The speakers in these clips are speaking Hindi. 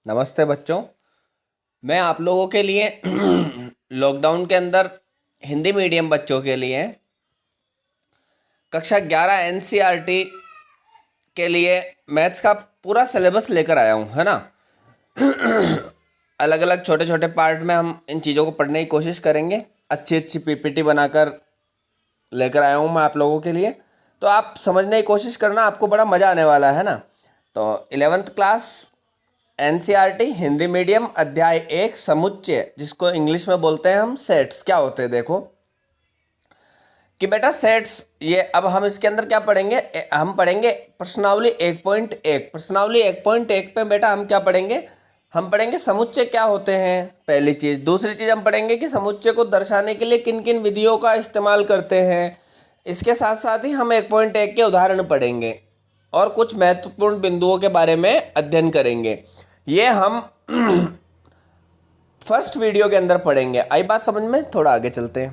नमस्ते बच्चों। मैं आप लोगों के लिए लॉकडाउन के अंदर हिंदी मीडियम बच्चों के लिए कक्षा 11 एनसीईआरटी के लिए मैथ्स का पूरा सिलेबस लेकर आया हूँ, है ना। अलग अलग छोटे छोटे पार्ट में हम इन चीज़ों को पढ़ने की कोशिश करेंगे। अच्छी अच्छी पीपीटी बनाकर लेकर आया हूँ मैं आप लोगों के लिए, तो आप समझने की कोशिश करना, आपको बड़ा मज़ा आने वाला है ना। तो 11th class NCERT Hindi medium अध्याय 1 समुच्चय, जिसको इंग्लिश में बोलते हैं हम सेट्स। क्या होते हैं देखो कि बेटा सेट्स, ये अब हम इसके अंदर क्या पढ़ेंगे, हम पढ़ेंगे प्रश्नावली 1.1। प्रश्नावली 1.1 पे बेटा हम क्या पढ़ेंगे, हम पढ़ेंगे समुच्चय क्या होते हैं, पहली चीज़। दूसरी चीज़ हम पढ़ेंगे कि समुच्चय को दर्शाने के लिए किन किन विधियों का इस्तेमाल करते हैं। इसके साथ साथ ही हम 1.1 के उदाहरण पढ़ेंगे और कुछ महत्वपूर्ण बिंदुओं के बारे में अध्ययन करेंगे। ये हम फर्स्ट वीडियो के अंदर पढ़ेंगे। आई बात समझ में? थोड़ा आगे चलते हैं।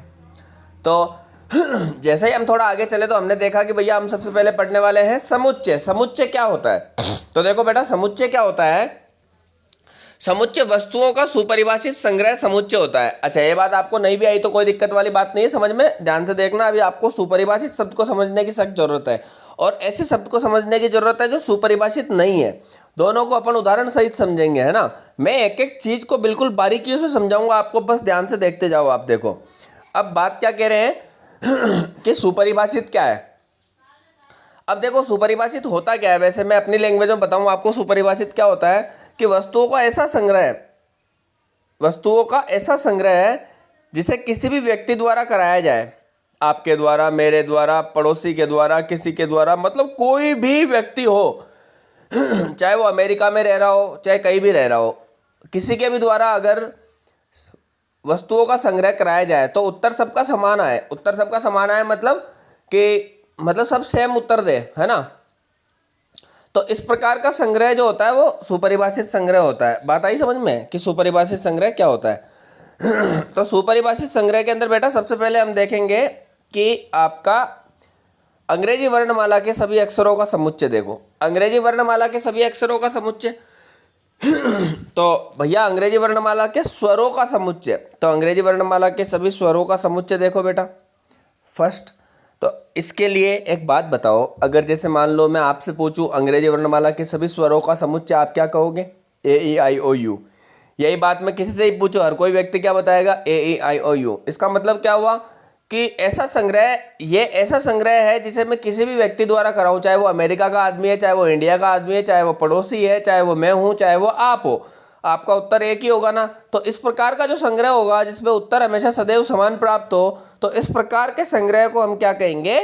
तो जैसे ही हम थोड़ा आगे चले तो हमने देखा कि भैया हम सबसे पहले पढ़ने वाले हैं समुच्चय। समुच्चय क्या होता है? तो देखो बेटा, समुच्चय क्या होता है? समुच्चय वस्तुओं का सुपरिभाषित संग्रह समुच्चय होता है। अच्छा, ये बात आपको नहीं भी आई तो कोई दिक्कत वाली बात नहीं है, समझ में ध्यान से देखना। अभी आपको सुपरिभाषित शब्द को समझने की सख्त जरूरत है और ऐसे शब्द को समझने की जरूरत है जो सुपरिभाषित नहीं है। दोनों को अपन उदाहरण सहित समझेंगे, है ना। मैं एक एक चीज को बिल्कुल बारीकियों से समझाऊंगा आपको, बस ध्यान से देखते जाओ। आप देखो अब बात क्या कह रहे हैं कि सुपरिभाषित क्या है। अब देखो सुपरिभाषित होता क्या है, वैसे मैं अपनी लैंग्वेज में बताऊं आपको सुपरिभाषित क्या होता है कि वस्तुओं का ऐसा संग्रह है जिसे किसी भी व्यक्ति द्वारा कराया जाए, आपके द्वारा, मेरे द्वारा, पड़ोसी के द्वारा, किसी के द्वारा, मतलब कोई भी व्यक्ति हो चाहे वो अमेरिका में रह रहा हो, चाहे कहीं भी रह रहा हो, किसी के भी द्वारा अगर वस्तुओं का संग्रह कराया जाए तो उत्तर सबका समान आए। उत्तर सबका समान आए मतलब सब सेम उत्तर दे, है ना। तो इस प्रकार का संग्रह जो होता है वो सुपरिभाषित संग्रह होता है। बात आई समझ में कि सुपरिभाषित संग्रह क्या होता है। तो सुपरिभाषित संग्रह के अंदर बेटा सबसे पहले हम देखेंगे कि आपका अंग्रेजी वर्णमाला के सभी अक्षरों का समुच्चय। देखो अंग्रेजी वर्णमाला के सभी अक्षरों का समुच्चय तो भैया अंग्रेजी वर्णमाला के स्वरों का समुच्चय, तो अंग्रेजी वर्णमाला के सभी स्वरों का समुच्चय देखो बेटा फर्स्ट। तो इसके लिए एक बात बताओ, अगर जैसे मान लो मैं आपसे पूछूं अंग्रेजी वर्णमाला के सभी स्वरों का समुच्चय, आप क्या कहोगे? ए ई आई ओ यू। यही बात मैं किसी से ही पूछूं, हर कोई व्यक्ति क्या बताएगा? ए ई आई ओ यू। इसका मतलब क्या हुआ कि ये ऐसा संग्रह है जिसे मैं किसी भी व्यक्ति द्वारा कराऊं, चाहे वो अमेरिका का आदमी है, चाहे वो इंडिया का आदमी है, चाहे वो पड़ोसी है, चाहे वो मैं हूं, चाहे वो आप हो, आपका उत्तर एक ही होगा ना। तो इस प्रकार का जो संग्रह होगा जिसमें उत्तर हमेशा सदैव समान प्राप्त हो, तो इस प्रकार के संग्रह को हम क्या कहेंगे?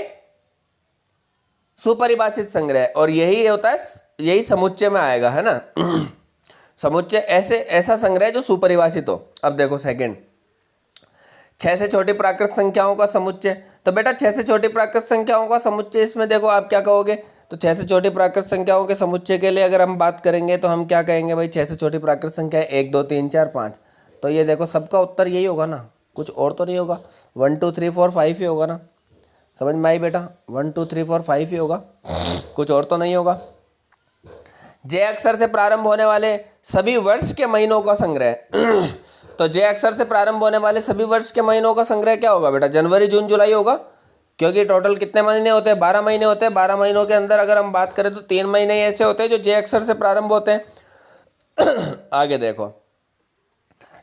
सुपरिभाषित संग्रह। और यही होता है, यही समुच्चय में आएगा, है ना। समुच्चय ऐसा संग्रह जो सुपरिभाषित हो। अब देखो सेकंड, 6 से छोटी प्राकृत संख्याओं का समुच्चय। तो बेटा 6 से छोटी प्राकृत संख्याओं का समुच्चय, इसमें देखो आप क्या कहोगे? तो 6 से छोटी प्राकृत संख्याओं के समुच्चय के लिए अगर हम बात करेंगे तो हम क्या कहेंगे भाई? 6 से छोटी प्राकृत संख्या 1 2 3 4 5। तो ये देखो सबका उत्तर यही होगा ना, कुछ और तो नहीं होगा। 1 2 3 4 5 ही होगा ना। समझ में आई बेटा? 1 2 3 4 5 ही होगा, कुछ और तो नहीं होगा। जे अक्षर से प्रारंभ होने वाले सभी वर्ष के महीनों का संग्रह। तो जे अक्षर से प्रारंभ होने वाले सभी वर्ष के महीनों का संग्रह क्या होगा बेटा? जनवरी जून जुलाई होगा, क्योंकि टोटल कितने महीने होते हैं? 12 महीने होते हैं। 12 महीनों के अंदर अगर हम बात करें तो 3 महीने ऐसे होते हैं जो जे अक्षर से प्रारंभ होते हैं। आगे देखो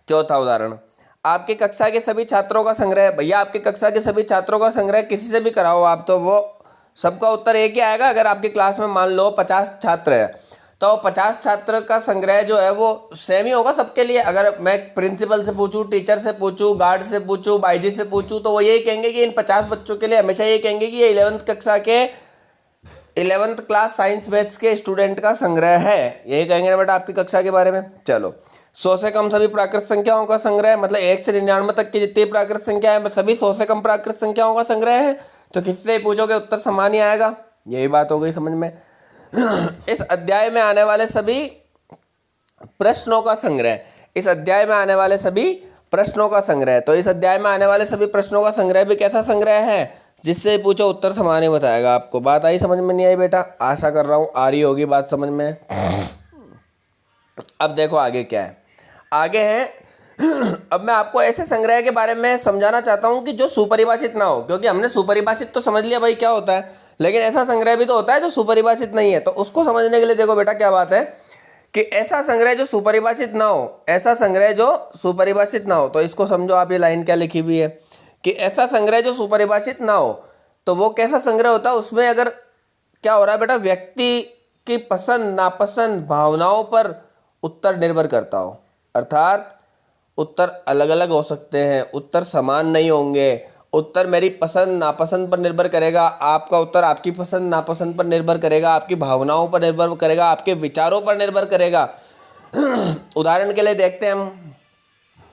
चौथा उदाहरण, आपकी कक्षा के सभी छात्रों का संग्रह। भैया आपकी कक्षा के सभी छात्रों का संग्रह किसी से भी कराओ आप, तो वो सबका उत्तर एक ही आएगा। अगर आपकी क्लास में मान लो 50 छात्र है तो 50 छात्र का संग्रह जो है वो सेम ही होगा सबके लिए। अगर मैं प्रिंसिपल से पूछूं, टीचर से पूछूं, गार्ड से पूछूं, बाईजी से पूछूं, तो वो यही कहेंगे कि इन 50 बच्चों के लिए हमेशा यही कहेंगे कि ये 11th कक्षा के 11th क्लास साइंस बैच के स्टूडेंट का संग्रह है। यही कहेंगे ना बेटा आपकी कक्षा के बारे में। चलो 100 से कम सभी प्राकृत संख्याओं का संग्रह, मतलब 1 से 99 तक की जितनी प्राकृत संख्या है सभी 100 से कम प्राकृत संख्याओं का संग्रह है। तो किससे पूछोगे उत्तर समान ही आएगा। यही बात हो गई समझ में। इस अध्याय में आने वाले सभी प्रश्नों का संग्रह, इस अध्याय में आने वाले सभी प्रश्नों का संग्रह। तो इस अध्याय में आने वाले सभी प्रश्नों का संग्रह भी कैसा संग्रह है? जिससे पूछो उत्तर समान ही बताएगा आपको। बात आई समझ में? नहीं आई बेटा? आशा कर रहा हूँ आ रही होगी बात समझ में। अब देखो आगे क्या है, आगे है अब मैं आपको ऐसे संग्रह के बारे में समझाना चाहता हूं कि जो सुपरिभाषित ना हो, क्योंकि हमने सुपरिभाषित तो समझ लिया भाई क्या होता है, लेकिन ऐसा संग्रह भी तो होता है जो सुपरिभाषित नहीं है। तो उसको समझने के लिए देखो बेटा क्या बात है कि ऐसा संग्रह जो सुपरिभाषित ना हो, ऐसा संग्रह जो सुपरिभाषित ना हो, तो इसको समझो आप, ये लाइन क्या लिखी हुई है कि ऐसा संग्रह जो सुपरिभाषित ना हो, तो वो कैसा संग्रह होता है, उसमें अगर क्या हो रहा है बेटा, व्यक्ति की पसंद नापसंद भावनाओं पर उत्तर निर्भर करता हो, अर्थात उत्तर अलग अलग हो सकते हैं, उत्तर समान नहीं होंगे, उत्तर मेरी पसंद नापसंद पर निर्भर करेगा, आपका उत्तर आपकी पसंद नापसंद पर निर्भर करेगा, आपकी भावनाओं पर निर्भर करेगा, आपके विचारों पर निर्भर करेगा। उदाहरण के लिए देखते हैं हम,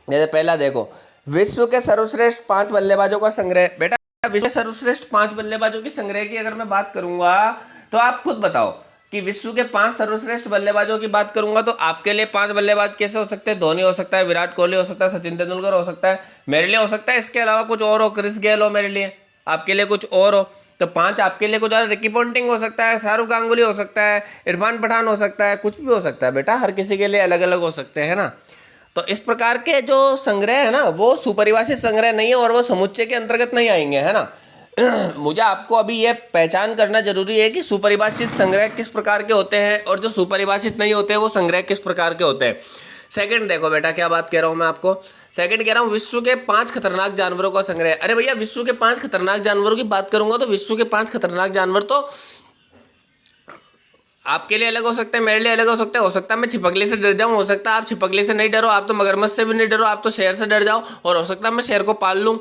जैसे पहला देखो, विश्व के सर्वश्रेष्ठ 5 बल्लेबाजों का संग्रह। बेटा विश्व के सर्वश्रेष्ठ 5 बल्लेबाजों की संग्रह की अगर मैं बात करूंगा तो आप खुद बताओ कि विश्व के 5 सर्वश्रेष्ठ बल्लेबाजों की बात करूंगा तो आपके लिए 5 बल्लेबाज कैसे हो सकते हैं? धोनी हो सकता है, विराट कोहली हो सकता है, सचिन तेंदुलकर हो सकता है, मेरे लिए हो सकता है इसके अलावा कुछ और हो, क्रिस गेल हो मेरे लिए, आपके लिए कुछ और हो, तो 5 आपके लिए कुछ और, रिकी पॉन्टिंग हो सकता है, शाहरुख गांगुली हो सकता है, इरफान पठान हो सकता है, कुछ भी हो सकता है बेटा, हर किसी के लिए अलग अलग हो सकते हैं ना। तो इस प्रकार के जो संग्रह है ना वो सुपरिभाषित संग्रह नहीं है और वो समुच्चय के अंतर्गत नहीं आएंगे, है ना। मुझे आपको अभी ये पहचान करना जरूरी है कि सुपरिभाषित संग्रह किस प्रकार के होते हैं और जो सुपरिभाषित नहीं होते हैं वो संग्रह किस प्रकार के होते हैं। सेकंड देखो बेटा क्या बात कह रहा हूं मैं आपको, सेकंड कह रहा हूं विश्व के 5 खतरनाक जानवरों का संग्रह। अरे भैया विश्व के 5 खतरनाक जानवरों की बात करूंगा तो विश्व के 5 खतरनाक जानवर तो आपके लिए अलग हो सकते हैं, मेरे लिए अलग हो सकता है मैं छिपकली से डर जाऊं, हो सकता है आप छिपकली से नहीं डरो, आप तो मगरमच्छ से भी नहीं डरो, आप तो शेर से डर जाओ, और हो सकता है मैं शेर को पाल लूं।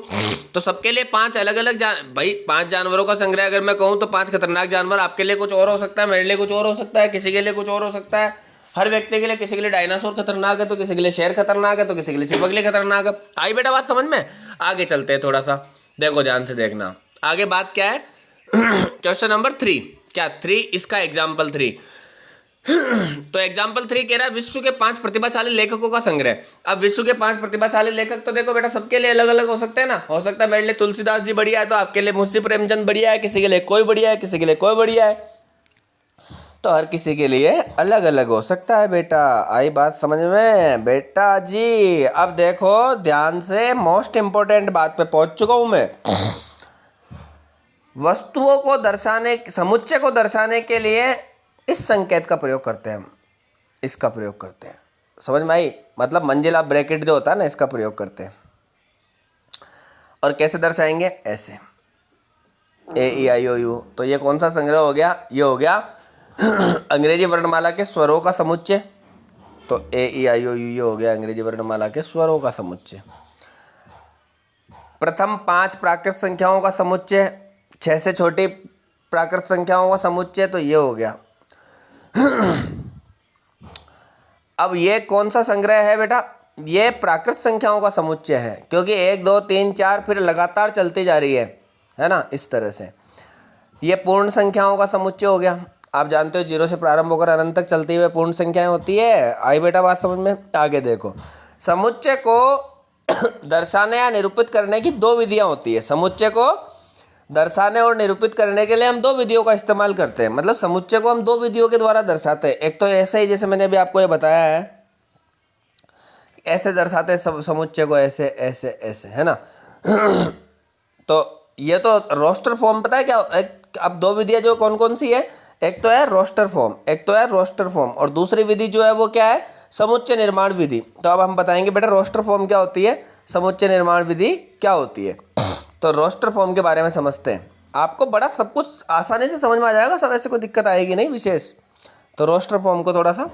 तो सबके लिए 5 अलग अलग भाई 5 जानवरों का संग्रह अगर मैं कहूं तो 5 खतरनाक जानवर, आपके लिए कुछ और हो सकता है, मेरे लिए कुछ और हो सकता है, किसी के लिए कुछ और हो सकता है, हर व्यक्ति के लिए, किसी के लिए डायनासोर खतरनाक है तो किसी के लिए शेर खतरनाक है तो किसी के लिए छिपकली खतरनाक है। आई बेटा बात समझ में? आगे चलते हैं थोड़ा सा, देखो ध्यान से देखना आगे बात क्या है। क्वेश्चन नंबर 3, क्या 3 इसका एग्जाम्पल 3। तो एग्जाम्पल 3 कह रहा है विश्व के 5 प्रतिभाशाली लेखकों का संग्रह। अब विश्व के 5 प्रतिभाशाली लेखक तो देखो बेटा सबके लिए अलग अलग हो सकते हैं ना, हो सकता है मेरे लिए तुलसीदास जी बढ़िया है तो आपके लिए मुंशी प्रेमचंद बढ़िया है, किसी के लिए कोई बढ़िया है, किसी के लिए कोई बढ़िया है, तो हर किसी के लिए अलग अलग हो सकता है बेटा। आई बात समझ में बेटा जी? अब देखो ध्यान से, मोस्ट इंपोर्टेंट बात पे पहुंच चुका हूं मैं। वस्तुओं को दर्शाने, समुच्चय को दर्शाने के लिए इस संकेत का प्रयोग करते हैं हम, इसका प्रयोग करते हैं, समझ में आई? मतलब मंजिला ब्रैकेट जो होता है ना, इसका प्रयोग करते हैं। और कैसे दर्शाएंगे? ऐसे AEIOU। तो ये कौन सा संग्रह हो गया? ये हो गया अंग्रेजी वर्णमाला के स्वरों का समुच्चय। तो AEIOU ये हो गया अंग्रेजी वर्णमाला के स्वरों का समुच्चय। प्रथम 5 प्राकृत संख्याओं का समुच्चय, 6 से छोटी प्राकृत संख्याओं का समुच्चय, तो ये हो गया। अब ये कौन सा संग्रह है बेटा? ये प्राकृत संख्याओं का समुच्चय है, क्योंकि 1 2 3 4 फिर लगातार चलती जा रही है ना, इस तरह से। ये पूर्ण संख्याओं का समुच्चय हो गया। आप जानते हो 0 से प्रारंभ होकर अनंत तक चलती हुई पूर्ण संख्याएं होती है। आई बेटा बात समझ में? आगे देखो, समुच्चय को दर्शाने या निरूपित करने की 2 विधियां होती है। समुच्चय को दर्शाने और निरूपित करने के लिए हम 2 विधियों का इस्तेमाल करते हैं, मतलब समुच्चय को हम 2 विधियों के द्वारा दर्शाते हैं। एक तो ऐसे ही, जैसे मैंने अभी आपको ये बताया है, ऐसे दर्शाते हैं समुच्चय को, ऐसे ऐसे ऐसे, है ना। तो ये तो रोस्टर फॉर्म, पता है क्या? अब 2 विधियां जो कौन कौन सी है, एक तो है रोस्टर फॉर्म, एक तो है रोस्टर फॉर्म, और दूसरी विधि जो है वो क्या है? समुच्चय निर्माण विधि। तो अब हम बताएंगे बेटा रोस्टर फॉर्म क्या होती है, समुच्चय निर्माण विधि क्या होती है। तो रोस्टर फॉर्म के बारे में समझते हैं, आपको बड़ा सब कुछ आसानी से समझ में आ जाएगा, सब ऐसे कोई दिक्कत आएगी नहीं विशेष। तो रोस्टर फॉर्म को थोड़ा सा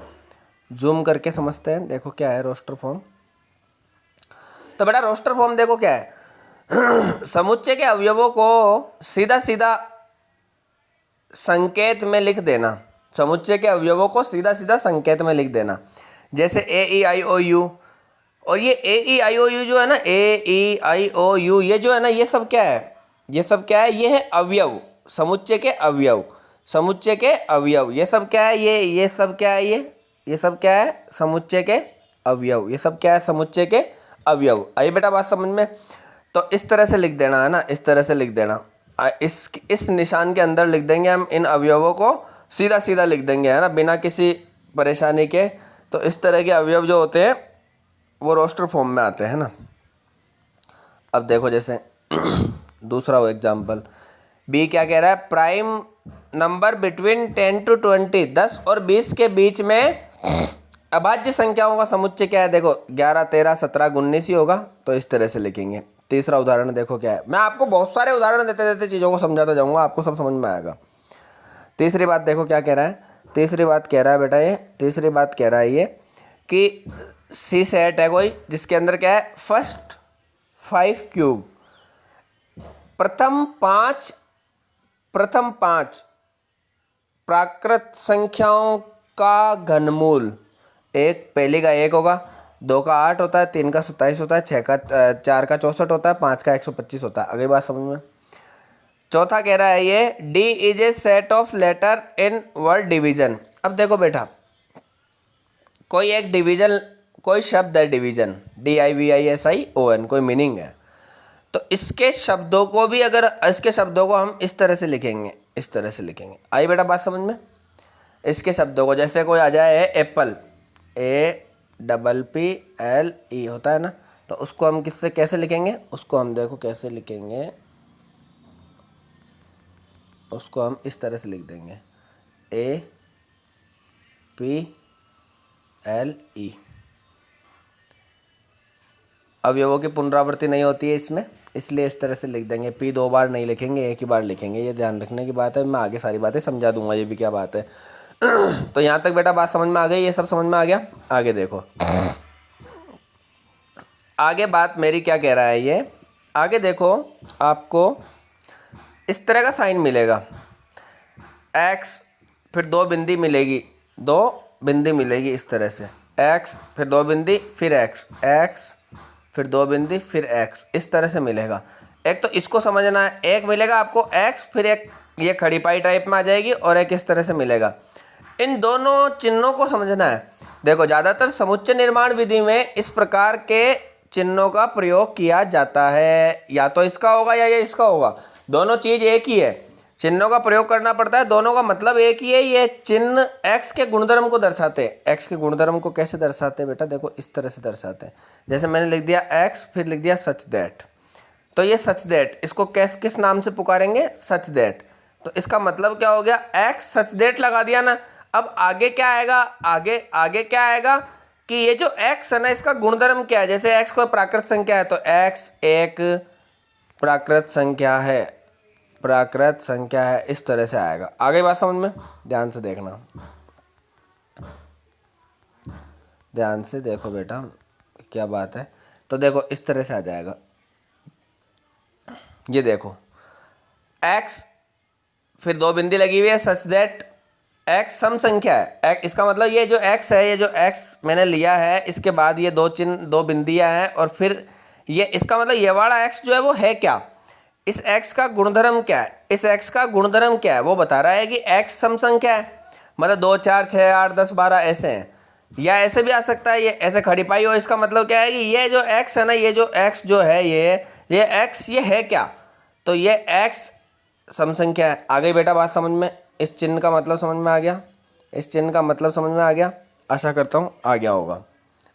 जूम करके समझते हैं। देखो क्या है रोस्टर फॉर्म। तो बेटा रोस्टर फॉर्म देखो क्या है, समुच्चय के अवयवों को सीधा सीधा संकेत में लिख देना, समुच्चय के अवयवों को सीधा सीधा संकेत में लिख देना, जैसे AEIOU। और ये AEIOU जो है ना, AEIOU ये जो है ना, ये सब क्या है? ये सब क्या है? ये है अवयव, समुच्चय के अवयव, समुच्चय के अवयव। ये सब क्या है? ये सब क्या है? ये सब क्या है? समुच्चय के अवयव। ये सब क्या है? समुच्चय के अवयव। आई बेटा बात समझ में? तो इस तरह से लिख देना, है ना, इस तरह से लिख देना। इस निशान के अंदर लिख देंगे हम इन अवयवों को, सीधा सीधा लिख देंगे, है ना, बिना किसी परेशानी के, तो इस तरह के अवयव जो होते हैं वो रोस्टर फॉर्म में आते हैं ना। अब देखो जैसे दूसरा वो एग्जाम्पल बी क्या कह रहा है, प्राइम नंबर बिटवीन 10 to 20, 10 और 20 के बीच में अभाज्य संख्याओं का समुच्चय क्या है। देखो 11, 13, 17, 19 ही होगा, तो इस तरह से लिखेंगे। तीसरा उदाहरण देखो क्या है, मैं आपको बहुत सारे उदाहरण देते देते चीज़ों को समझाता जाऊंगा, आपको सब समझ में आएगा। तीसरी बात देखो क्या कह रहा है, तीसरी बात कह रहा है बेटा ये, तीसरी बात कह रहा है ये कि सी सेट है कोई जिसके अंदर क्या है, फर्स्ट 5 क्यूब, प्रथम पाँच प्राकृत संख्याओं का घनमूल, एक पहले का 1 होगा, 2 का 8 होता है, 3 का 27 होता है, 4 का 64 होता है, 5 का 125 होता है। अगली बात समझ में। चौथा कह रहा है ये D is a set of letter in word division. अब देखो बेटा, कोई एक डिवीजन, कोई शब्द है डिवीजन, DIVISION, कोई मीनिंग है, तो इसके शब्दों को भी, अगर इसके शब्दों को हम इस तरह से लिखेंगे, इस तरह से लिखेंगे। आई बेटा बात समझ में। इसके शब्दों को जैसे कोई आ जाए एप्पल, APPLE होता है ना, तो उसको हम किससे कैसे लिखेंगे, उसको हम देखो कैसे लिखेंगे, उसको हम इस तरह से लिख देंगे APLE। अवयवों की पुनरावृत्ति नहीं होती है इसमें, इसलिए इस तरह से लिख देंगे। P 2 बार नहीं लिखेंगे, एक ही बार लिखेंगे, ये ध्यान रखने की बात है। मैं आगे सारी बातें समझा दूंगा, ये भी क्या बात है। तो यहाँ तक बेटा बात समझ में आ गई, ये सब समझ में आ गया। आगे देखो, आगे बात मेरी क्या कह रहा है ये, आगे देखो आपको इस तरह का साइन मिलेगा, x, फिर 2 बिंदी मिलेगी, 2 बिंदी मिलेगी इस तरह से, x फिर 2 बिंदी फिर x, x फिर 2 बिंदी फिर x, इस तरह से मिलेगा। एक तो इसको समझना है, एक मिलेगा आपको x, फिर एक ये खड़ी पाई टाइप में आ जाएगी, और एक इस तरह से मिलेगा। इन दोनों चिन्हों को समझना है। देखो ज़्यादातर समुच्चय निर्माण विधि में इस प्रकार के चिन्हों का प्रयोग किया जाता है, या तो इसका होगा या ये इसका होगा, दोनों चीज़ एक ही है, चिन्हों का प्रयोग करना पड़ता है, दोनों का मतलब एक ही है। ये चिन्ह x के गुणधर्म को दर्शाते हैं। x के गुणधर्म को कैसे दर्शाते हैं बेटा, देखो इस तरह से दर्शाते हैं। जैसे मैंने लिख दिया x, फिर लिख दिया सच दैट, तो ये सच दैट, इसको किस नाम से पुकारेंगे, सच दैट। तो इसका मतलब क्या हो गया, x सच दैट लगा दिया ना। अब आगे क्या आएगा, आगे क्या आएगा कि ये जो x है ना, इसका गुणधर्म क्या है। जैसे x कोई प्राकृत संख्या है, तो x एक प्राकृत संख्या है, प्राकृत संख्या है, इस तरह से आएगा। आगे बात समझ में, ध्यान से देखना, ध्यान से देखो बेटा क्या बात है। तो देखो इस तरह से आ जाएगा, ये देखो x फिर 2 बिंदी लगी हुई है, सच दैट x सम संख्या है। इसका मतलब ये जो x है, ये जो x मैंने लिया है, इसके बाद ये 2 चिन्ह, 2 बिंदियां हैं, और फिर ये, इसका मतलब ये वाला x जो है वो है क्या, इस x का गुणधर्म क्या है, इस x का गुणधर्म क्या है, वो बता रहा है कि x सम संख्या है, मतलब 2, 4, 6, 8, 10, 12 ऐसे हैं, या ऐसे भी आ सकता है, ये ऐसे खड़ी पाई हो। इसका मतलब क्या है कि ये जो x है ना, ये जो x जो है, ये x ये है क्या, तो ये x सम संख्या है। आ गई बेटा बात समझ में, इस चिन्ह का मतलब समझ में आ गया, इस चिन्ह का मतलब समझ में आ गया, आशा करता हूँ आ गया होगा।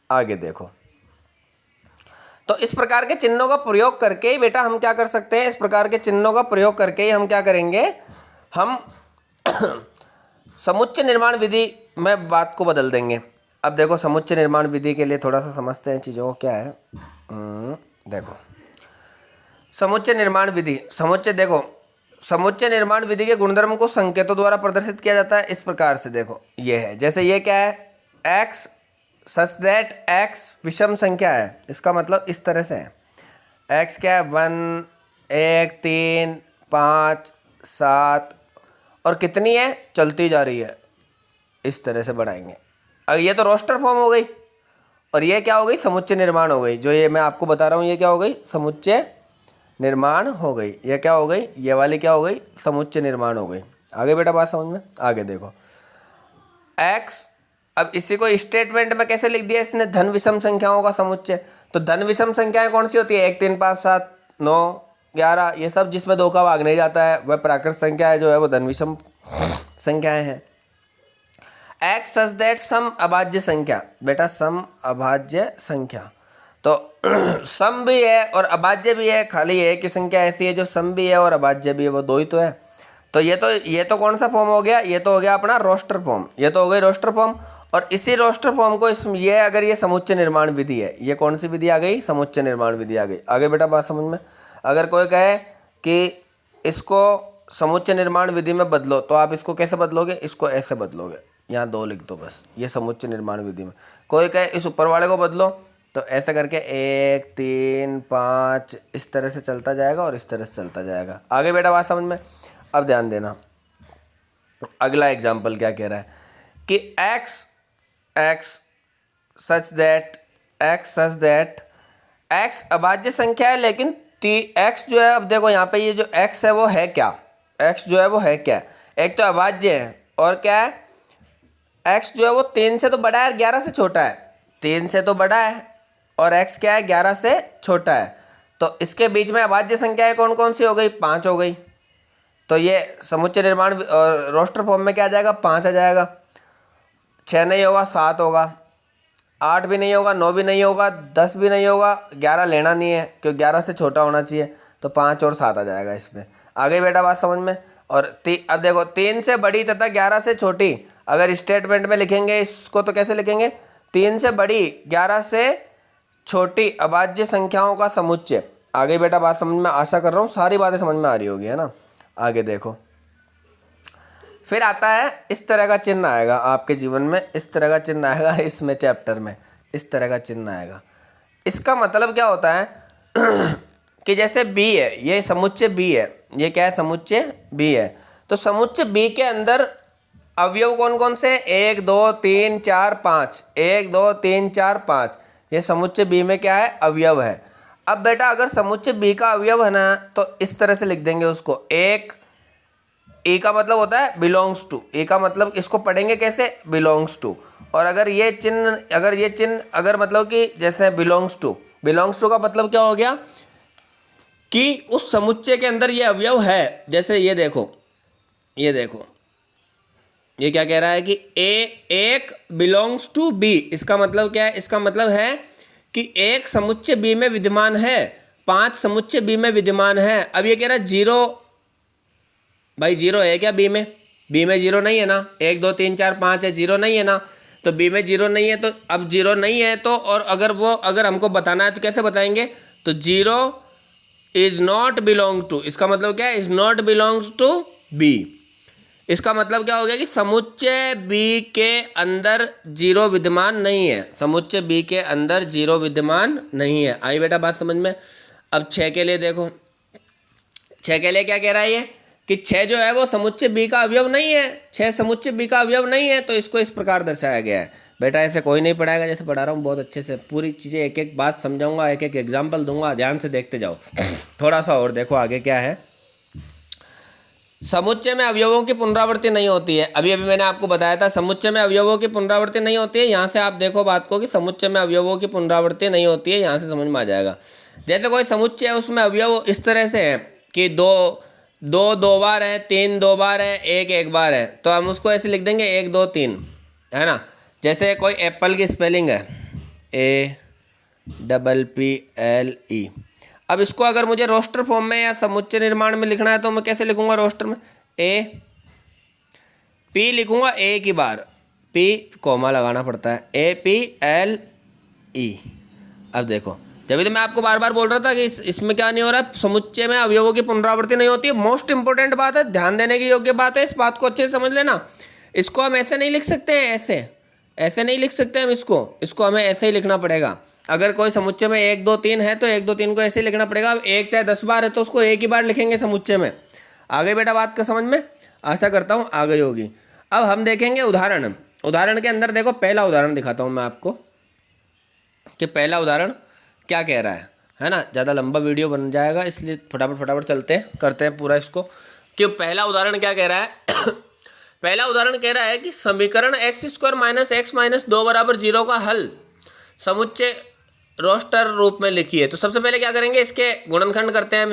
आगे देखो, तो इस प्रकार के चिन्हों का प्रयोग करके ही बेटा हम क्या कर सकते हैं, इस प्रकार के चिन्हों का प्रयोग करके ही हम क्या करेंगे, हम समुच्चय निर्माण विधि में बात को बदल देंगे। अब देखो समुच्चय निर्माण विधि के लिए थोड़ा सा समझते हैं चीज़ों को, क्या है। देखो समुच्चय निर्माण विधि, देखो समुच्चय निर्माण विधि के गुणधर्म को संकेतों द्वारा प्रदर्शित किया जाता है इस प्रकार से। देखो ये है, जैसे ये क्या है, x सच दैट x विषम संख्या है, इसका मतलब इस तरह से है, x क्या है, 1, 1, 3, 5, 7, और कितनी है, चलती जा रही है, इस तरह से बढ़ाएंगे। अब ये तो रोस्टर फॉर्म हो गई, और ये क्या हो गई, समुच्चय निर्माण हो गई। जो ये मैं आपको बता रहा हूँ, ये क्या हो गई, समुच्चय निर्माण हो गई। ये क्या हो गई, ये वाली क्या हो गई, समुच्चय निर्माण हो गई। आगे बेटा बात समझ में, आगे देखो x, अब इसी को स्टेटमेंट में कैसे लिख दिया इसने, धन विषम संख्याओं का समुच्चय। तो धन विषम संख्याएं कौन सी होती है, 1, 3, 5, 7, 9, 11, ये सब जिसमें 2 का भाग नहीं जाता है वह प्राकृत संख्या है, जो है वो धन विषम संख्याएं हैं। एक्स सच दैट सम अभाज्य संख्या, बेटा सम अभाज्य संख्या, तो सम भी है और अभाज्य भी है, खाली एक ही संख्या ऐसी है जो सम भी है और अभाज्य भी है, वो दो ही तो है। तो ये तो कौन सा फॉर्म हो गया, ये तो हो गया अपना रोस्टर फॉर्म, ये तो हो गई रोस्टर फॉर्म। और इसी रोस्टर फॉर्म को ये अगर ये समुच्चय निर्माण विधि है, ये कौन सी विधि आ गई, समुच्चय निर्माण विधि आ गई। आगे बेटा बात समझ में, अगर कोई कहे कि इसको समुच्चय निर्माण विधि में बदलो, तो आप इसको कैसे बदलोगे, इसको ऐसे बदलोगे, यहाँ 2 लिख दो बस, ये समुच्चय निर्माण विधि में। कोई कहे इस ऊपर वाले को बदलो, तो ऐसे करके 1 3 5 इस तरह से चलता जाएगा और इस तरह से चलता जाएगा। आगे बेटा बात समझ में। अब ध्यान देना, अगला एग्जाम्पल क्या कह रहा है कि x सच दैट x अभाज्य संख्या है, लेकिन x जो है, अब देखो यहाँ पे ये जो x है वो है क्या, x जो है वो है क्या, एक तो अभाज्य है और क्या है, x जो है वो 3 से तो बड़ा है, 11 से छोटा है, 3 से तो बड़ा है और x क्या है, 11 से छोटा है। तो इसके बीच में अभाज्य संख्याएं कौन कौन सी हो गई, 5 हो गई। तो ये समुच्चय निर्माण रोस्टर फॉर्म में क्या आ जाएगा, 5 आ जाएगा। 6 नहीं होगा, 7 होगा, 8 भी नहीं होगा, 9 भी नहीं होगा, 10 भी नहीं होगा, 11 लेना नहीं है क्योंकि 11 से छोटा होना चाहिए, तो 5 और 7 आ जाएगा इसमें। आगे बेटा बात समझ में। और अब देखो 3 से बड़ी तथा 11 से छोटी, अगर स्टेटमेंट में लिखेंगे इसको तो कैसे लिखेंगे, 3 से बड़ी 11 से छोटी अभाज्य संख्याओं का समुच्चय। आगे बेटा बात समझ में, आशा कर रहा हूँ सारी बातें समझ में आ रही होगी, है ना। आगे देखो, फिर आता है इस तरह का चिन्ह आएगा आपके जीवन में, इस तरह का चिन्ह आएगा इसमें चैप्टर में, इस तरह का चिन्ह आएगा। इसका मतलब क्या होता है कि जैसे B है, ये समुच्चय B है, ये क्या है, समुच्चय B है। तो समुच्चय B के अंदर अवयव कौन कौन से, 1 2 3 4 5, 1 2 3 4 5, ये समुच्चय B में क्या है, अवयव है। अब बेटा अगर समुच्चय B का अवयव है ना, तो इस तरह से लिख देंगे उसको, एक ए का मतलब होता है बिलोंग्स टू, ए का मतलब इसको पढ़ेंगे कैसे, बिलोंग्स टू। और अगर ये चिन्ह अगर मतलब कि जैसे बिलोंग्स टू का मतलब क्या हो गया कि उस समुच्चय के अंदर ये अवयव है। जैसे ये देखो ये क्या कह रहा है कि एक बिलोंग्स टू बी, इसका मतलब क्या है, इसका मतलब है कि एक समुच्चय बी में विद्यमान है, 5 समुच्चय बी में विद्यमान है। अब ये कह रहा है 0, भाई 0 है क्या बी में, बी में 0 नहीं है ना, 1 2 3 4 5 है, 0 नहीं है ना, तो बी में 0 नहीं है। तो अब 0 नहीं है तो, और अगर हमको बताना है तो कैसे बताएंगे, तो 0 इज नॉट बिलोंग टू, इसका मतलब क्या है, is not belongs to B. इसका मतलब क्या हो गया कि समुच्चय बी के अंदर 0 विद्यमान नहीं है, समुच्चय बी के अंदर 0 विद्यमान नहीं है। आई बेटा बात समझ में। अब 6 के लिए देखो, 6 के लिए क्या कह रहा है ये कि 6 जो है वो समुच्चय बी का अवयव नहीं है, 6 समुच्चय बी का अवयव नहीं है, तो इसको इस प्रकार दर्शाया गया है। बेटा ऐसे कोई नहीं पढ़ाएगा जैसे पढ़ा रहा हूँ, बहुत अच्छे से पूरी चीज़ें एक एक बात समझाऊंगा, एक एक एग्जाम्पल दूंगा, ध्यान से देखते जाओ। थोड़ा सा और देखो आगे क्या है, समुच्चय में अवयवों की पुनरावृत्ति नहीं होती है। अभी मैंने आपको बताया था समुच्चय में अवयवों की पुनरावृत्ति नहीं होती है। यहाँ से आप देखो बात को कि समुच्चय में अवयवों की पुनरावृत्ति नहीं होती है, यहाँ से समझ में आ जाएगा। जैसे कोई समुच्चय है उसमें अवयव इस तरह से है कि 2 बार है, 3 2 बार है, 1 1 बार है, तो हम उसको ऐसे लिख देंगे 1 2 3, है ना। जैसे कोई एप्पल की स्पेलिंग है APPLE। अब इसको अगर मुझे रोस्टर फॉर्म में या समुच्चय निर्माण में लिखना है तो मैं कैसे लिखूंगा, रोस्टर में P लिखूंगा, A की बार P कॉमा लगाना पड़ता है, APLE। अब देखो, जब तो मैं आपको बार बार बोल रहा था कि इसमें क्या नहीं हो रहा है, समुच्चय में अवयवों की पुनरावृत्ति नहीं होती है। मोस्ट इंपॉर्टेंट बात है, ध्यान देने की योग्य बात है, इस बात को अच्छे से समझ लेना। इसको हम ऐसे नहीं लिख सकते हैं, ऐसे नहीं लिख सकते हम इसको हमें ऐसे ही लिखना पड़ेगा। अगर कोई समुच्चय में 1 2 3 है तो 1 2 3 को ऐसे ही लिखना पड़ेगा। अब 1 चाहे 10 बार है तो उसको 1 ही बार लिखेंगे समुच्चय में। आगे बेटा बात का समझ में, आशा करता हूँ आ गई होगी। अब हम देखेंगे उदाहरण के अंदर देखो, पहला उदाहरण दिखाता हूँ मैं आपको कि पहला उदाहरण क्या कह रहा है ना। ज़्यादा लंबा वीडियो बन जाएगा इसलिए फटाफट करते हैं पूरा इसको, कि पहला उदाहरण क्या कह रहा है। पहला उदाहरण कह रहा है कि समीकरण x² - x - 2 = 0 का हल समुच्चय रोस्टर रूप में लिखिए। तो सबसे पहले क्या करेंगे, इसके गुणनखंड करते हैं हम,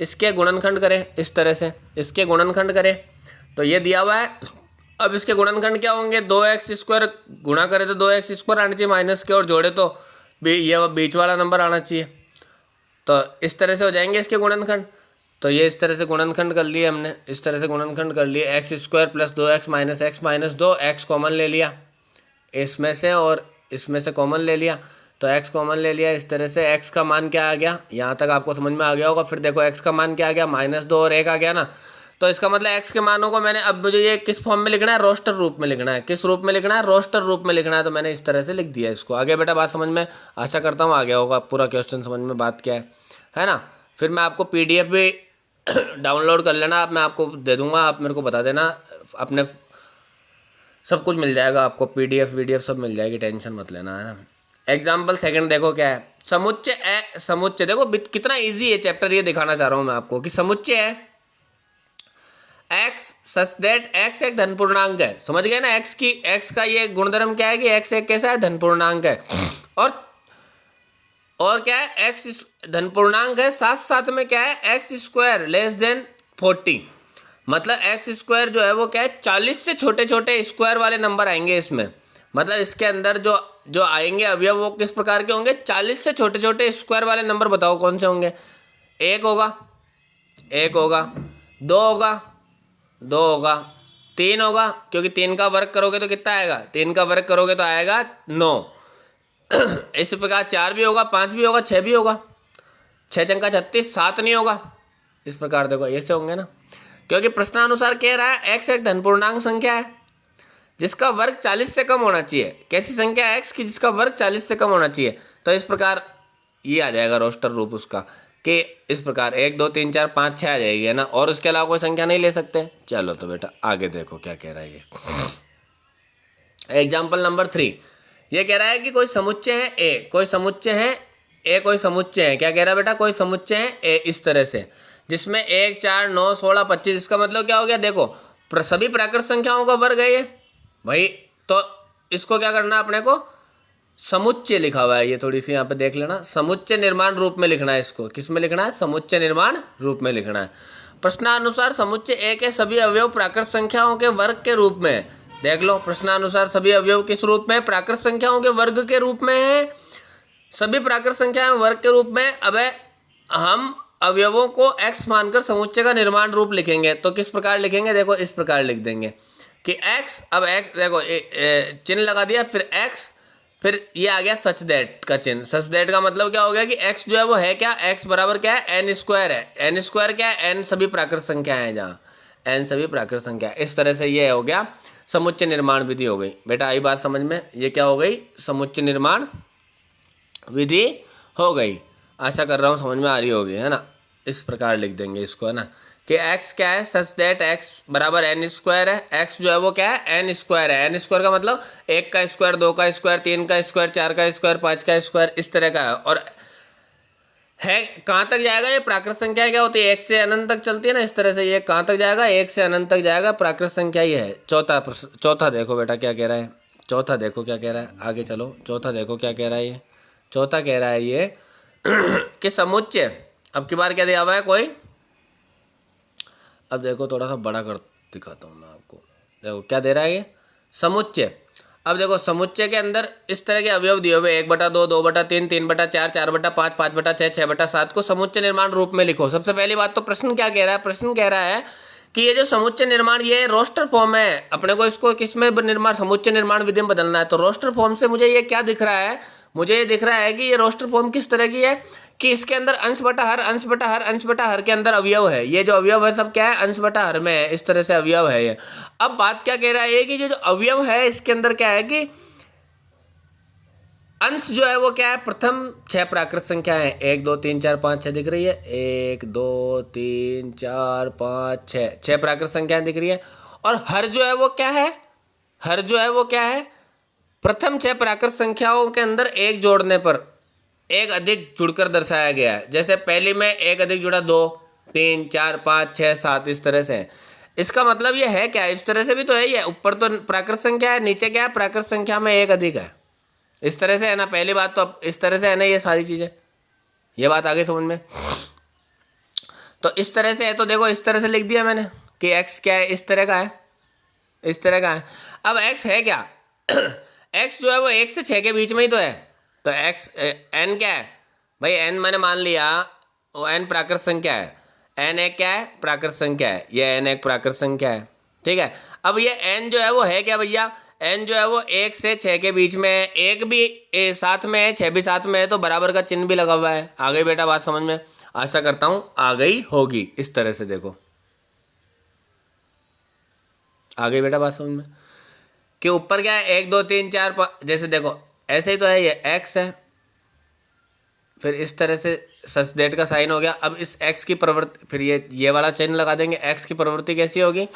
इसके गुणनखंड करें, इस तरह से इसके गुणनखंड करें। तो ये दिया हुआ है अब इसके गुणनखंड क्या होंगे, 2x² गुणा करे तो 2x² आना चाहिए माइनस के, और जोड़े तो ये बीच वाला नंबर आना चाहिए। तो इस तरह से हो जाएंगे इसके गुणनखंड। तो ये इस तरह से गुणनखंड कर लिए हमने, इस तरह से गुणनखंड कर लिए, x² + 2x - x - 2, x common ले लिया इसमें से और इसमें से कॉमन ले लिया, तो x कॉमन ले लिया। इस तरह से x का मान क्या आ गया, यहाँ तक आपको समझ में आ गया होगा। फिर देखो x का मान क्या आ गया, -2 और 1 आ गया ना। तो इसका मतलब x के मानों को मैंने, अब मुझे ये किस फॉर्म में लिखना है, रोस्टर रूप में लिखना है। किस रूप में लिखना है, रोस्टर रूप में लिखना है। तो मैंने इस तरह से लिख दिया इसको। आगे बेटा बात समझ में, आशा करता हूँ आ गया होगा पूरा क्वेश्चन समझ में, बात क्या है ना। फिर मैं आपको PDF भी डाउनलोड कर लेना, आप मैं आपको दे दूंगा, आप मेरे को बता देना, अपने सब कुछ मिल जाएगा आपको, PDF सब मिल जाएगी, टेंशन मत लेना, है ना। एग्जाम्पल सेकंड देखो क्या है, समुच्चय समुच्चय देखो कितना इजी है चैप्टर, ये दिखाना चाह रहा हूँ मैं आपको कि समुच्चय है x सच दैट x एक धन पूर्णांक है। समझ गए ना, x का ये गुणधर्म क्या है कि x एक कैसा है, धन पूर्णांक है। और क्या है, x धन पूर्णांक है, साथ साथ में क्या है, x² < 40, मतलब x² जो है वो क्या है, 40 से छोटे छोटे स्क्वायर वाले नंबर आएंगे इसमें। मतलब इसके अंदर जो आएंगे अवयव वो किस प्रकार के होंगे, 40 से छोटे छोटे स्क्वायर वाले नंबर। बताओ कौन से होंगे, 1 होगा, 2 होगा, 3 होगा, क्योंकि 3 का वर्ग करोगे तो कितना आएगा, 3 का वर्ग करोगे तो आएगा 9। इसी प्रकार 4 भी होगा, 5 भी होगा, 6 भी होगा, 6 चंका 36, 7 नहीं होगा। इस प्रकार देखो ऐसे होंगे ना, क्योंकि प्रश्नानुसार कह रहा है x एक धन पूर्णांक संख्या है जिसका वर्ग 40 से कम होना चाहिए। कैसी संख्या है x की जिसका वर्ग 40 से कम होना चाहिए। तो इस प्रकार ये आ जाएगा रोस्टर रूप उसका, कि इस प्रकार 1 2 3 4 5 6 आ जाएगी, है ना। और उसके अलावा कोई संख्या नहीं ले सकते। चलो तो बेटा आगे देखो क्या कह रहा है ये। एग्जाम्पल नंबर 3, ये कह रहा है कि कोई समुच्चय है A, कोई समुच्चय है A, कोई समुच्चय है, क्या कह रहा है बेटा, कोई समुच्चय है A इस तरह से, जिसमें 1 4 9 16 25। इसका मतलब क्या हो गया, देखो सभी प्राकृत संख्याओं का वर्ग है ये भाई। तो इसको क्या करना है अपने को, समुच्चय लिखा हुआ है ये, थोड़ी सी यहाँ पे देख लेना, समुच्चय निर्माण रूप में लिखना है इसको। किस में लिखना है, समुच्चय निर्माण रूप में लिखना है। प्रश्नानुसार समुच्चय A के सभी अवयव प्राकृत संख्याओं के वर्ग के रूप में है। देख लो, प्रश्नानुसार सभी अवयव किस रूप में, प्राकृत संख्याओं के वर्ग के रूप में है। सभी प्राकृत संख्याएं वर्ग के रूप में। अब हम अवयवों को x मानकर समुच्चय का निर्माण रूप लिखेंगे। तो किस प्रकार लिखेंगे, देखो इस प्रकार लिख देंगे कि x, अब x देखो चिन्ह लगा दिया, फिर x, फिर ये आ गया सच दैट का चिन्ह। सच दैट का मतलब क्या हो गया कि x जो है वो है क्या, x बराबर क्या है, n² है। n² क्या है, n सभी प्राकृत संख्या है, जहाँ n सभी प्राकृत संख्या। इस तरह से ये हो गया समुच्चय निर्माण विधि हो गई। बेटा आई बात समझ में, ये क्या हो गई, समुच्चय निर्माण विधि हो गई। आशा कर रहा हूँ समझ में आ रही होगी, है ना। इस प्रकार लिख देंगे इसको, है ना, कि x क्या है, सच दैट x बराबर n² है। x जो है वो क्या है, n² है। n² का मतलब 1 का स्क्वायर, 2 का स्क्वायर, 3 का स्क्वायर, 4 का स्क्वायर, 5 का स्क्वायर, इस तरह का है। और है कहाँ तक जाएगा ये, प्राकृत संख्या क्या होती है, 1 से अनंत तक चलती है ना, इस तरह से ये कहाँ तक जाएगा, 1 से अनंत तक जाएगा, प्राकृत संख्या ये है। चौथा देखो बेटा क्या कह रहा है, चौथा देखो क्या कह रहा है, आगे चलो, चौथा देखो क्या कह रहा है ये। चौथा कह रहा है ये कि समुच्चय, अब की बार क्या दिया हुआ है कोई, अब देखो थोड़ा सा बड़ा कर दिखाता हूँ मैं आपको। देखो क्या दे रहा है ये, समुच्चय। अब देखो समुच्चय के अंदर इस तरह के अवयव दिए हुए 1/2, 2/3, 3/4, 4/5, 5/6, 6/7 को समुच्चय निर्माण रूप में लिखो। सबसे पहली बात तो प्रश्न क्या कह रहा है, प्रश्न कह रहा है कि ये जो समुच्चय निर्माण, ये रोस्टर फॉर्म है, अपने को इसको किस में निर्माण, समुच्चय निर्माण विधि में बदलना है। तो रोस्टर फॉर्म से मुझे ये क्या दिख रहा है, मुझे ये दिख रहा है कि ये रोस्टर फॉर्म किस तरह की है कि इसके अंदर अंश बटा हर, अंश बटा हर, अंश बटा हर के अंदर अवयव है। ये जो अवयव है सब क्या है, अंश बटा हर में है, इस तरह से अवयव है ये। अब बात क्या कह रहा है कि जो अवयव है इसके अंदर क्या है कि अंश जो है वो क्या है, प्रथम 6 प्राकृत संख्या है, 1 2 3 4 5 6 दिख रही है, 1 2 3 4 5 6, 6 प्राकृत संख्याएं दिख रही है। और हर जो है वो क्या है, हर जो है वो क्या है, प्रथम 6 प्राकृत संख्याओं के अंदर एक जोड़ने पर एक अधिक जुड़कर दर्शाया गया है। जैसे पहली में एक अधिक जुड़ा 2 3 4 5 6 7, इस तरह से है। इसका मतलब ये है क्या, इस तरह से भी तो है, ये ऊपर तो प्राकृत संख्या है, नीचे क्या है, प्राकृत संख्या में एक अधिक है, इस तरह से है ना। पहली बात तो अब इस तरह से है ना, ये सारी चीज़ें, ये बात आगे समझ में। तो इस तरह से है, तो देखो इस तरह से लिख दिया मैंने कि x क्या है, इस तरह का है, इस तरह का है। अब x है क्या x जो है वो 1 से 6 के बीच में ही तो है, तो x n क्या है भाई, n मैंने मान लिया वो n प्राकृत संख्या है, n एक क्या है प्राकृत संख्या है, ये n एक प्राकृत संख्या है, ठीक है। अब ये n जो है वो है क्या भैया, n जो है वो 1 से 6 के बीच में है, 1 भी साथ में है 6 भी साथ में है, तो बराबर का चिन्ह भी लगा हुआ है। आ गई बेटा बात समझ में, आशा करता हूँ आ गई होगी। इस तरह से देखो आ गई बेटा बात समझ में, कि ऊपर क्या है 1 2 3 4 5, जैसे देखो ऐसे ही तो है, ये x है, फिर इस तरह से सचदेट का साइन हो गया। अब इस x की प्रवृत्ति, फिर ये वाला चिन्ह लगा देंगे, x की प्रवृत्ति कैसी होगी,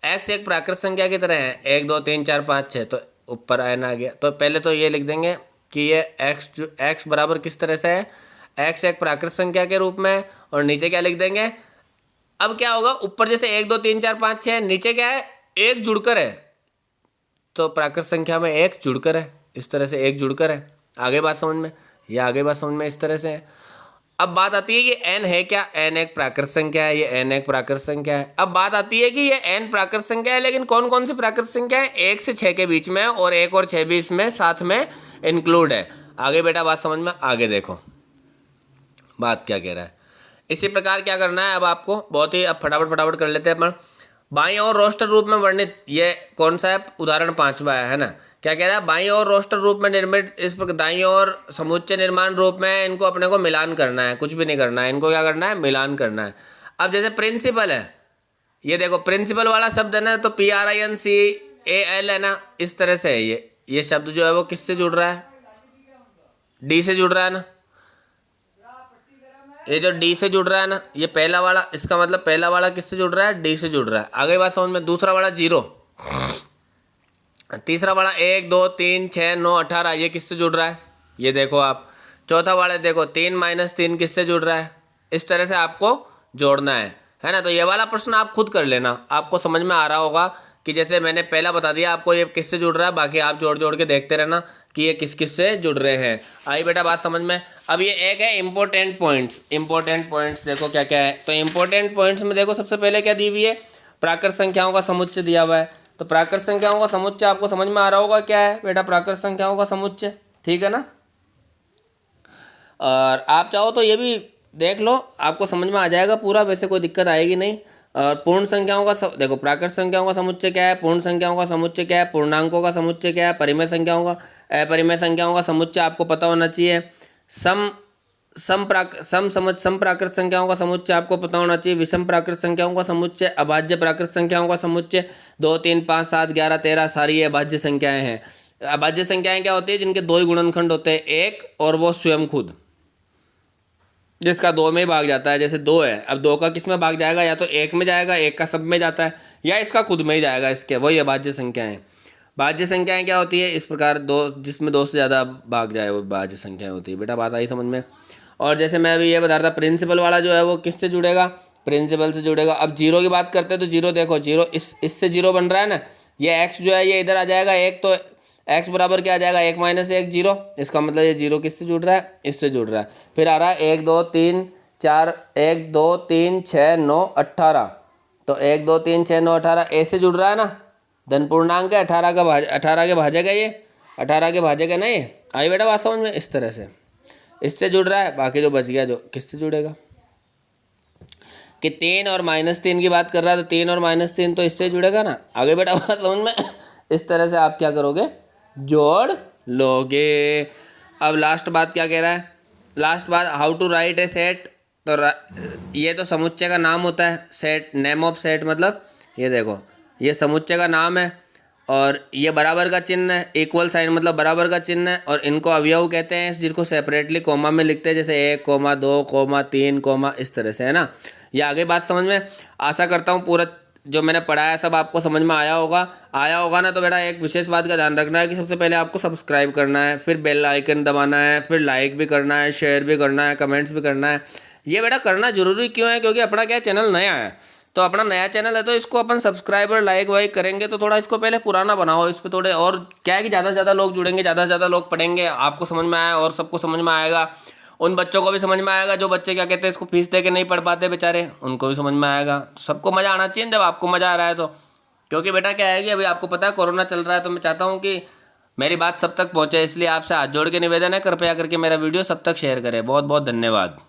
x एक प्राकृत संख्या की तरह है, 1 2 3 4 5 6, तो ऊपर n आ गया। तो पहले तो ये लिख देंगे कि ये x जो x बराबर किस तरह से है, x एक प्राकृत संख्या के रूप में, और नीचे क्या लिख देंगे। अब क्या होगा, ऊपर जैसे 1 2 3 4 5 6, नीचे क्या है 1 जुड़कर है, तो प्राकृत संख्या में 1 जुड़कर है, इस तरह से 1 जुड़कर है। आगे बात समझ में, ये आगे बात समझ में इस तरह से है। अब बात आती है कि n है क्या, n एक प्राकृत संख्या है, ये n एक प्राकृत संख्या है। अब बात आती है कि ये n प्राकृत संख्या है, लेकिन कौन कौन सी प्राकृत संख्या है, 1 से 6 के बीच में, और 1 और 6 भी इसमें साथ में इंक्लूड है। आगे बेटा बात समझ में, आगे देखो बात क्या कह रहा है। इसी प्रकार क्या करना है अब आपको, बहुत ही अब फटाफट कर लेते हैं अपन। बाईं और रोस्टर रूप में वर्णित, ये कौन सा है, उदाहरण 5वां है ना। क्या कह रहा है, बाईं और रोस्टर रूप में निर्मित इस प्रकार दाईं और समुच्चय निर्माण रूप में, इनको अपने को मिलान करना है, कुछ भी नहीं करना है, इनको क्या करना है, मिलान करना है। अब जैसे प्रिंसिपल है, ये देखो प्रिंसिपल वाला शब्द है ना, तो PRINCAL है ना, इस तरह से है ये शब्द जो है वो किससे जुड़ रहा है, डी से जुड़ रहा है ना, ये जो डी से जुड़ रहा है ना, ये पहला वाला, इसका मतलब पहला वाला किससे जुड़ रहा है, डी से जुड़ रहा है। आगे बात समझ में। दूसरा वाला 0, तीसरा वाला 1 2 3 6 9 18, ये किससे जुड़ रहा है, ये देखो आप। चौथा वाला देखो 3 - 3 किससे जुड़ रहा है, इस तरह से आपको जोड़ना है ना। तो ये वाला प्रश्न आप खुद कर लेना, आपको समझ में आ रहा होगा कि जैसे मैंने पहला बता दिया आपको ये किससे जुड़ रहा है, बाकी आप जोड़ जोड़ के देखते रहना कि ये किस किस से जुड़ रहे हैं। आई बेटा बात समझ में। अब ये एक है इंपॉर्टेंट पॉइंट्स, इंपॉर्टेंट पॉइंट्स देखो क्या क्या है। तो इंपॉर्टेंट पॉइंट्स में देखो सबसे पहले क्या दी हुई है, प्राकृत संख्याओं का समुच्चय दिया हुआ है। तो प्राकृत संख्याओं का समुच्चय आपको समझ में आ रहा होगा क्या है बेटा, प्राकृत संख्याओं का समुच्चय, ठीक है ना। और आप चाहो तो ये भी देख लो, आपको समझ में आ जाएगा पूरा, वैसे कोई दिक्कत आएगी नहीं। और पूर्ण संख्याओं का देखो प्राकृत संख्याओं का समुच्चय क्या है, पूर्ण संख्याओं का समुच्चय क्या है, पूर्णांकों का समुच्चय क्या है, परिमेय संख्याओं का, अपरिमेय संख्याओं का समुच्चय आपको पता होना चाहिए। सम प्राकृत संख्याओं का समुच्चय आपको पता होना चाहिए, विषम प्राकृत संख्याओं का समुच्चय, अभाज्य प्राकृत संख्याओं का समुच्चय, 2 3 5 7 11 13 सारी ये अभाज्य संख्याएं हैं। अभाज्य संख्याएं क्या होती है, जिनके 2 ही गुणनखंड होते हैं, एक और वो स्वयं खुद, जिसका 2 में ही भाग जाता है। जैसे 2 है, अब 2 का किस में भाग जाएगा, या तो 1 में जाएगा, 1 का सब में जाता है, या इसका खुद में ही जाएगा, इसके वही अभाज्य संख्याएं। भाज्य संख्याएं क्या होती है, इस प्रकार 2 जिसमें 2 से ज़्यादा भाग जाए वो भाज्य संख्याएं होती है। बेटा बात आई समझ में। और जैसे मैं अभी ये बता रहा था, प्रिंसिपल वाला जो है वो किससे जुड़ेगा, प्रिंसिपल से जुड़ेगा। अब 0 की बात करते हैं तो 0 देखो, 0 इससे 0 बन रहा है ना, ये x जो है ये इधर आ जाएगा 1, तो x बराबर क्या आ जाएगा, 1 - 1 0, इसका मतलब ये 0 किससे जुड़ रहा है, इससे जुड़ रहा है। फिर आ रहा है 1 2 3 4, 1 2 3 6 9 18, तो 1 2 3 6 9 18 ए से जुड़ रहा है ना, धन पूर्णांक है, 18 के भाजक है, ये 18 के भाजक है ना ये। आई बेटा बात समझ में, इस तरह से इससे जुड़ रहा है, बाकी जो बच गया जो किससे जुड़ेगा, कि 3 और -3 की बात कर रहा है, तो 3 और -3 तो इससे जुड़ेगा ना। आगे बेटा बात समझ में, इस तरह से आप क्या करोगे, जोड़ लोगे। अब लास्ट बात क्या कह रहा है, लास्ट बात how to write a set. तो ये तो समुच्चय का नाम होता है, सेट, नेम ऑफ सेट, मतलब ये देखो ये समुच्चय का नाम है, और ये बराबर का चिन्ह है, इक्वल साइन मतलब बराबर का चिन्ह है, और इनको अवयव कहते हैं, जिसको सेपरेटली कोमा में लिखते हैं, जैसे 1 2 3 इस तरह से, है ना। ये आगे बात समझ में। आशा करता हूँ पूरा जो मैंने पढ़ाया सब आपको समझ में आया होगा ना। तो बेटा एक विशेष बात का ध्यान रखना है कि सबसे पहले आपको सब्सक्राइब करना है, फिर बेल आइकन दबाना है, फिर लाइक भी करना है, शेयर भी करना है, कमेंट्स भी करना है। ये बेटा करना जरूरी क्यों है, क्योंकि अपना क्या चैनल नया है, तो अपना नया चैनल है, तो इसको अपन सब्सक्राइबर लाइक वाइक करेंगे, तो थोड़ा इसको पहले पुराना बनाओ, इस पर थोड़े और क्या है कि ज़्यादा से ज़्यादा लोग जुड़ेंगे, ज़्यादा से ज़्यादा लोग पढ़ेंगे, आपको समझ में आया और सबको समझ में आएगा, उन बच्चों को भी समझ में आएगा जो बच्चे क्या कहते हैं इसको फीस दे के नहीं पढ़ पाते बेचारे, उनको भी समझ में आएगा। तो सबको मज़ा आना चाहिए, जब आपको मज़ा आ रहा है तो क्योंकि बेटा क्या है कि अभी आपको पता है कोरोना चल रहा है, तो मैं चाहता हूँ कि मेरी बात सब तक पहुँचे, इसलिए आपसे हाथ जोड़ के निवेदन है, कृपया करके मेरा वीडियो सब तक शेयर करें। बहुत बहुत धन्यवाद।